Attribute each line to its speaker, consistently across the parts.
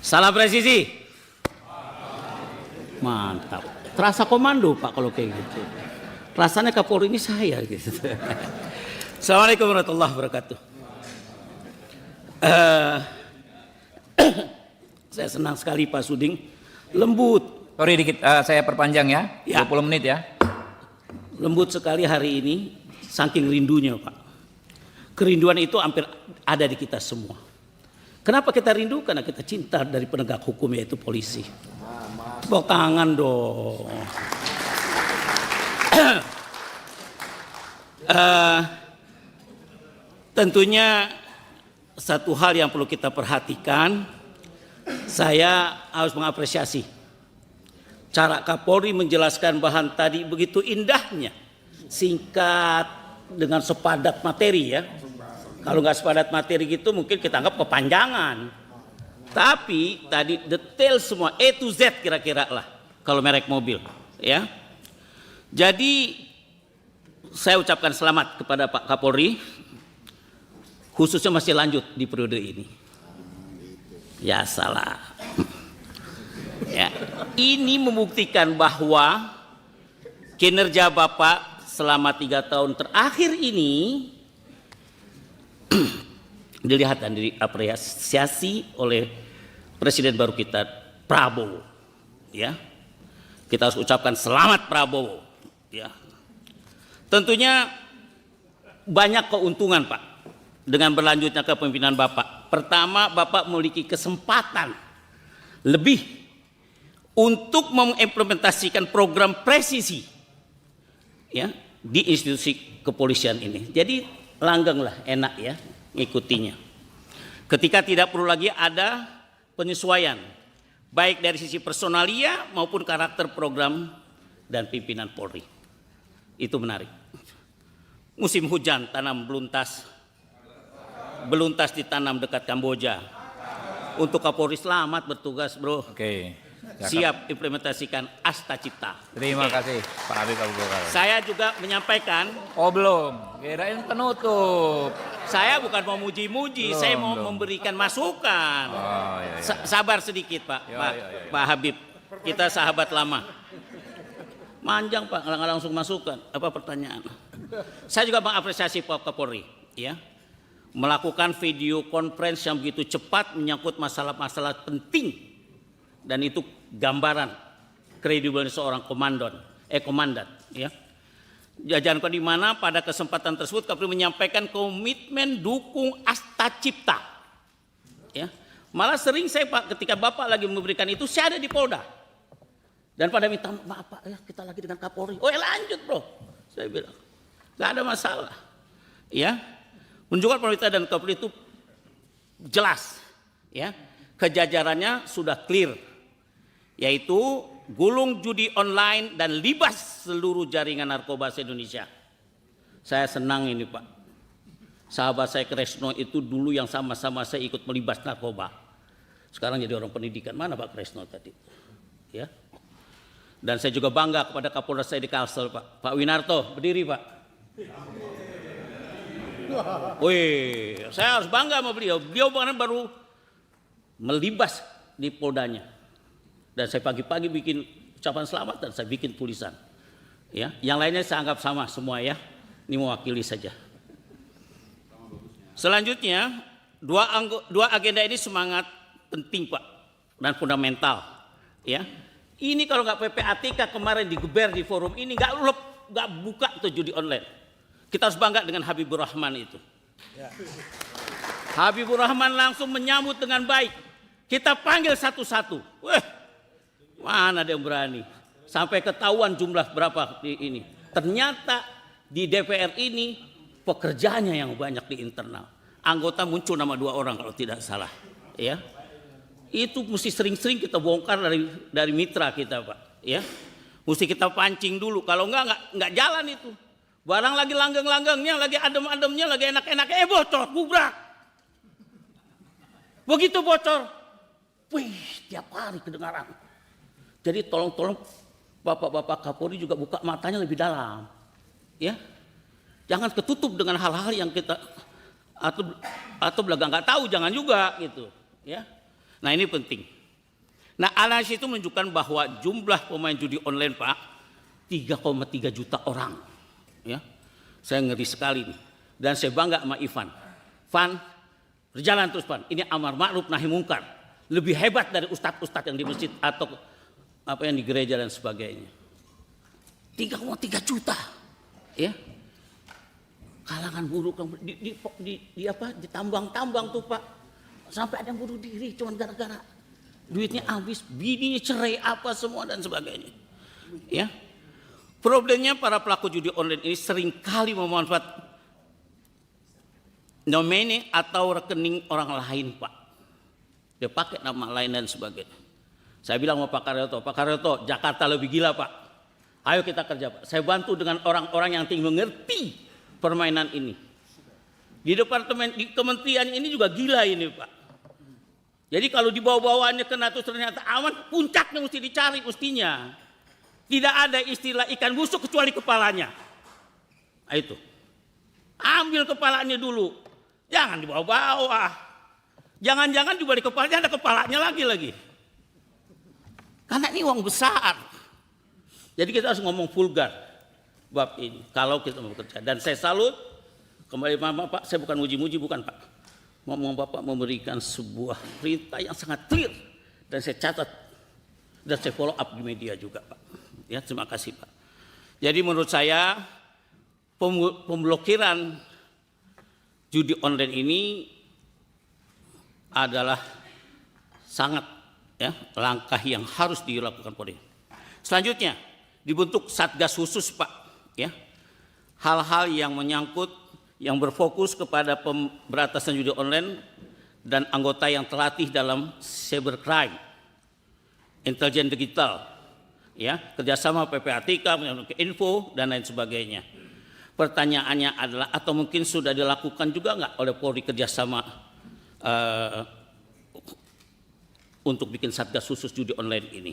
Speaker 1: Salam presisi. Mantap. Terasa komando Pak kalau kayak gitu. Rasanya Kapolri ini saya gitu. Assalamualaikum warahmatullahi wabarakatuh. Saya senang sekali Pak Suding. Lembut.
Speaker 2: Sorry dikit, saya perpanjang ya,
Speaker 1: Ya.
Speaker 2: 20 menit ya.
Speaker 1: Lembut sekali hari ini, saking rindunya Pak. Kerinduan itu hampir ada di kita semua. Kenapa kita rindu? Karena kita cinta dari penegak hukum yaitu polisi. Tepuk tangan dong. Tentunya satu hal yang perlu kita perhatikan, saya harus mengapresiasi cara Kapolri menjelaskan bahan tadi begitu indahnya, singkat dengan sepadat materi ya. Kalau nggak sepadat materi gitu mungkin kita anggap kepanjangan. Tapi tadi detail semua A to Z kira-kira lah kalau merek mobil ya. Jadi saya ucapkan selamat kepada Pak Kapolri, khususnya masih lanjut di periode ini. Ya salah. Ya, ini membuktikan bahwa kinerja Bapak selama 3 tahun terakhir ini dilihat dan diapresiasi oleh Presiden baru kita Prabowo. Ya, kita harus ucapkan selamat Prabowo. Ya, tentunya banyak keuntungan Pak dengan berlanjutnya kepemimpinan Bapak. Pertama, Bapak memiliki kesempatan lebih untuk mengimplementasikan program presisi ya di institusi kepolisian ini. Jadi langgenglah, enak ya ngikutinya. Ketika tidak perlu lagi ada penyesuaian baik dari sisi personalia maupun karakter program dan pimpinan Polri. Itu menarik. Musim hujan tanam beluntas ditanam dekat Kamboja. Untuk Kapolri selamat bertugas bro.
Speaker 2: Oke.
Speaker 1: Siap implementasikan Asta Cipta.
Speaker 2: Terima kasih Pak Habib Abu Bakar.
Speaker 1: Saya juga menyampaikan.
Speaker 2: Oh belum, kirain penutup.
Speaker 1: Saya bukan mau muji-muji, saya mau memberikan masukan.
Speaker 2: Oh, iya.
Speaker 1: Sabar sedikit Pak, Pak Habib. Kita sahabat lama. Manjang Pak, nggak langsung masukan. Apa pertanyaan? Saya juga mengapresiasi Pak Kapolri, ya, melakukan video conference yang begitu cepat menyangkut masalah-masalah penting. Dan itu gambaran kredibel seorang komandan, ya. Jajankan di mana pada kesempatan tersebut Kapolri menyampaikan komitmen dukung Asta Cipta. Ya. Malah sering saya Pak ketika Bapak lagi memberikan itu saya ada di Polda. Dan pada minta maaf Pak ya kita lagi dengan Kapolri. Oh ya lanjut bro. Saya bilang nggak ada masalah. Ya. Menunjukkan pemerintah dan Kapolri itu jelas. Ya. Kejajarannya sudah clear. Yaitu gulung judi online dan libas seluruh jaringan narkoba se-Indonesia. Saya senang ini Pak. Sahabat saya Kresno itu dulu yang sama-sama saya ikut melibas narkoba. Sekarang jadi orang pendidikan. Mana Pak Kresno tadi? Ya. Dan saya juga bangga kepada Kapolda saya di Kalsel Pak. Pak Winarto, berdiri Pak. Wih, saya harus bangga sama beliau. Beliau baru melibas di Poldanya. Dan saya pagi-pagi bikin ucapan selamat dan saya bikin tulisan. Ya, yang lainnya saya anggap sama semua ya. Ini mewakili saja. Selanjutnya, dua agenda ini semangat penting Pak dan fundamental. Ya, ini kalau nggak PPATK kemarin digeber di forum ini nggak buka tuh judi online. Kita harus bangga dengan Habibur Rahman itu. Ya. Habibur Rahman langsung menyambut dengan baik. Kita panggil satu-satu. Wah. Mana ada yang berani? Sampai ketahuan jumlah berapa di ini. Ternyata di DPR ini pekerjaannya yang banyak di internal. Anggota muncul nama 2 orang kalau tidak salah. Ya, itu mesti sering-sering kita bongkar dari mitra kita Pak. Ya, mesti kita pancing dulu. Kalau nggak jalan itu. Barang lagi langgeng-langgengnya, lagi adem-ademnya, lagi enak-enaknya, bocor, gubrak. Begitu bocor, wih, tiap hari kedengaran. Jadi tolong Bapak-bapak Kapolri juga buka matanya lebih dalam. Ya. Jangan ketutup dengan hal-hal yang kita atau belaga nggak tahu, jangan juga gitu, ya. Nah, ini penting. Nah, analisis itu menunjukkan bahwa jumlah pemain judi online, Pak, 3,3 juta orang. Ya, saya ngeri sekali nih. Dan saya bangga sama Ivan. Van, berjalan terus, Van. Ini amar ma'ruf nahi mungkar. Lebih hebat dari ustadz-ustadz yang di masjid atau apa yang di gereja dan sebagainya. 3,3 juta. Ya. Kalangan buruh di tambang-tambang tuh, Pak. Sampai ada yang bunuh diri cuma gara-gara duitnya habis, bininya cerai apa semua dan sebagainya. Ya. Problemnya para pelaku judi online ini seringkali memanfaatkan nomene atau rekening orang lain, Pak. Dia pakai nama lain dan sebagainya. Saya bilang sama Pak Karyoto, Jakarta lebih gila, Pak. Ayo kita kerja, Pak. Saya bantu dengan orang-orang yang tinggal mengerti permainan ini. Di departemen, di kementerian ini juga gila ini, Pak. Jadi kalau dibawa-bawaannya kena terus ternyata aman, puncaknya mesti dicari mestinya. Tidak ada istilah ikan busuk kecuali kepalanya. Nah, itu. Ambil kepalanya dulu. Jangan dibawa-bawa. Jangan-jangan di balik kepalanya ada kepalanya lagi. Karena ini uang besar. Jadi kita harus ngomong vulgar bab ini kalau kita mau bekerja. Dan saya salut kembali Pak, saya bukan muji-muji, bukan, Pak. Ngomong Bapak memberikan sebuah perintah yang sangat clear dan saya catat dan saya follow up di media juga, Pak. Ya, terima kasih, Pak. Jadi menurut saya pemblokiran judi online ini adalah sangat langkah yang harus dilakukan Polri. Selanjutnya dibentuk Satgas khusus, Pak. Ya, hal-hal yang menyangkut yang berfokus kepada pemberantasan judi online dan anggota yang terlatih dalam cybercrime, intelijen digital, ya, kerjasama PPATK, info dan lain sebagainya. Pertanyaannya adalah, atau mungkin sudah dilakukan juga nggak oleh Polri kerjasama untuk bikin satgas khusus judi online ini,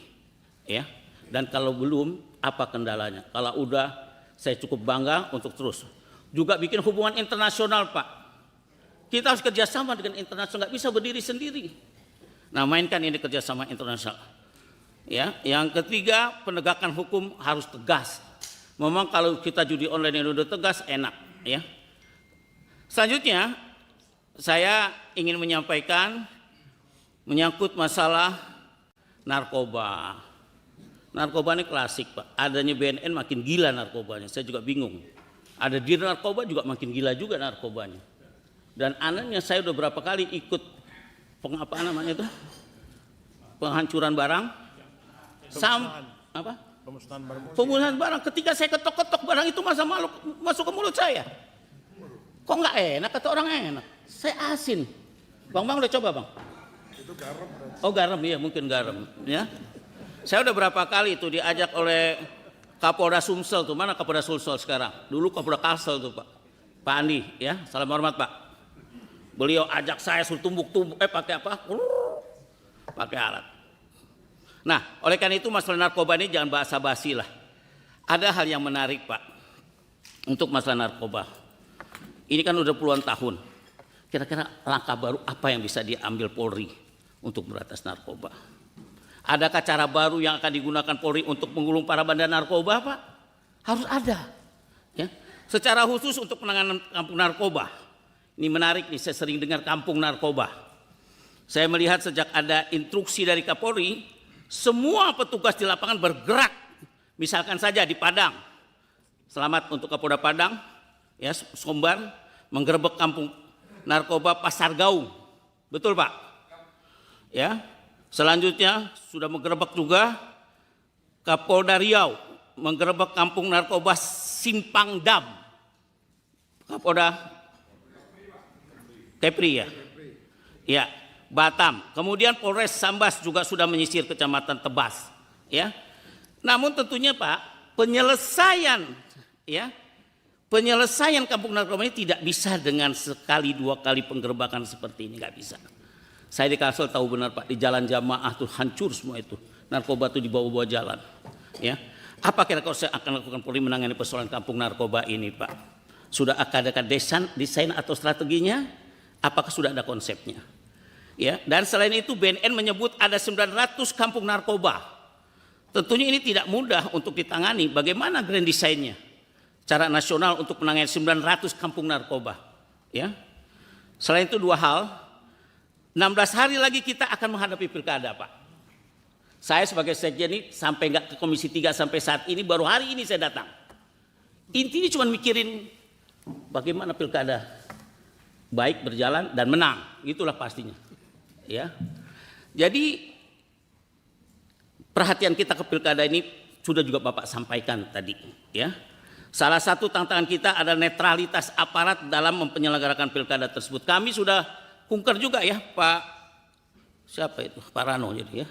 Speaker 1: ya? Dan kalau belum, apa kendalanya? Kalau udah, saya cukup bangga untuk terus. Juga bikin hubungan internasional, Pak. Kita harus kerjasama dengan internasional, nggak bisa berdiri sendiri. Nah, mainkan ini kerjasama internasional. Ya, yang ketiga, penegakan hukum harus tegas. Memang kalau kita judi online yang udah tegas, enak, ya. Selanjutnya, saya ingin menyampaikan menyangkut masalah narkoba. Narkoba ini klasik, Pak. Adanya BNN makin gila narkobanya. Saya juga bingung. Ada di narkoba juga makin gila juga narkobanya. Dan anehnya saya udah berapa kali ikut penghancuran barang, pemusnahan barang. Ketika saya ketok-ketok barang itu masuk ke mulut saya. Kok nggak enak? Kata orang enak. Saya asin. Bang udah coba, Bang? Itu garam. Oh, garam, iya, mungkin garam, ya. Saya udah berapa kali itu diajak oleh Kapolda Sumsel tuh, mana Kapolda Sumsel sekarang? Dulu Kapolda Kalsel tuh, Pak. Pak Andi, ya, salam hormat, Pak. Beliau ajak saya suruh tumbuk-tumbuk, pakai apa? Pakai alat. Nah, oleh karena itu masalah narkoba ini jangan basa-basi lah. Ada hal yang menarik, Pak, untuk masalah narkoba. Ini kan udah puluhan tahun. Kira-kira langkah baru apa yang bisa diambil Polri untuk berantas narkoba? Adakah cara baru yang akan digunakan Polri untuk menggulung para bandar narkoba, Pak? Harus ada. Ya. Secara khusus untuk penanganan kampung narkoba. Ini menarik nih, saya sering dengar kampung narkoba. Saya melihat sejak ada instruksi dari Kapolri, semua petugas di lapangan bergerak. Misalkan saja di Padang. Selamat untuk Kapolda Padang, ya, Sumbar, menggerebek kampung narkoba Pasar Gaung. Betul, Pak? Ya. Selanjutnya sudah menggerebek juga Kapolda Riau, menggerebek kampung narkoba Simpang Dam. Kapolda Kepri, ya. Ya, Batam. Kemudian Polres Sambas juga sudah menyisir Kecamatan Tebas, ya. Namun tentunya, Pak, penyelesaian kampung narkoba ini tidak bisa dengan sekali dua kali penggerebekan seperti ini, nggak bisa. Saya di Kalsel tahu benar, Pak, di jalan Jamaah tuh hancur semua itu. Narkoba tuh dibawa-bawa jalan. Ya. Apa kira-kira saya akan lakukan Polri menangani persoalan kampung narkoba ini, Pak? Sudah ada desain atau strateginya? Apakah sudah ada konsepnya? Ya, dan selain itu BNN menyebut ada 900 kampung narkoba. Tentunya ini tidak mudah untuk ditangani. Bagaimana grand design-nya? Cara nasional untuk menangani 900 kampung narkoba. Ya. Selain itu dua hal, 16 hari lagi kita akan menghadapi pilkada, Pak. Saya sebagai sekjen ini sampai nggak ke Komisi 3 sampai saat ini, baru hari ini saya datang. Intinya cuma mikirin bagaimana pilkada baik berjalan dan menang, itulah pastinya. Ya, jadi perhatian kita ke pilkada ini sudah juga Bapak sampaikan tadi. Ya, salah satu tantangan kita adalah netralitas aparat dalam menyelenggarakan pilkada tersebut. Kami sudah kunker juga ya, Pak. Siapa itu? Pak Rano jadi ya.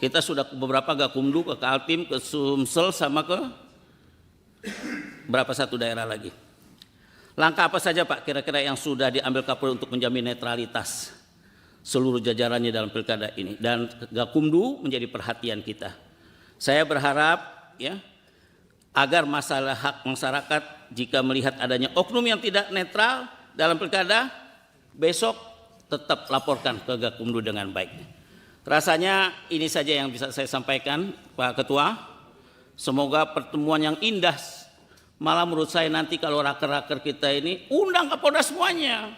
Speaker 1: Kita sudah beberapa Gakumdu, ke Kaltim, ke Sumsel, sama ke berapa satu daerah lagi. Langkah apa saja Pak kira-kira yang sudah diambil Kapolri untuk menjamin netralitas seluruh jajarannya dalam pilkada ini, dan Gakumdu menjadi perhatian kita. Saya berharap ya agar masalah hak masyarakat jika melihat adanya oknum yang tidak netral dalam pilkada, besok tetap laporkan ke Gakumdu dengan baik. Rasanya ini saja yang bisa saya sampaikan Pak Ketua. Semoga pertemuan yang indah. Malah menurut saya nanti kalau raker-raker kita ini undang Kapolda semuanya.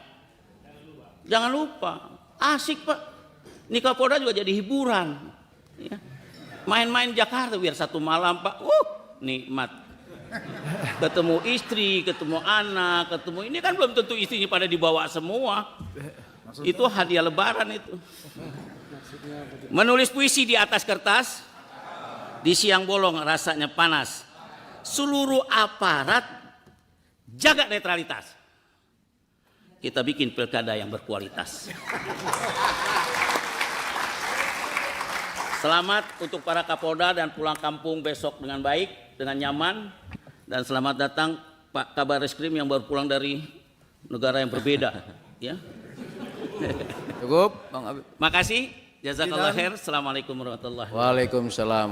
Speaker 1: Jangan lupa, asik Pak. Ini Kapolda juga jadi hiburan. Ya. Main-main Jakarta biar satu malam Pak. Nikmat. Ketemu istri, ketemu anak, ketemu ini kan belum tentu istrinya pada dibawa semua. Itu hadiah lebaran itu. Menulis puisi di atas kertas, di siang bolong rasanya panas. Seluruh aparat jaga netralitas. Kita bikin pilkada yang berkualitas. Selamat untuk para Kapolda dan pulang kampung besok dengan baik, dengan nyaman. Dan selamat datang Pak Kabar Reskrim yang baru pulang dari negara yang berbeda. Ya.
Speaker 2: Cukup, Bang Habib.
Speaker 1: Makasih. Jazakallah khair. Assalamualaikum warahmatullahi wabarakatuh.
Speaker 2: Waalaikumsalam.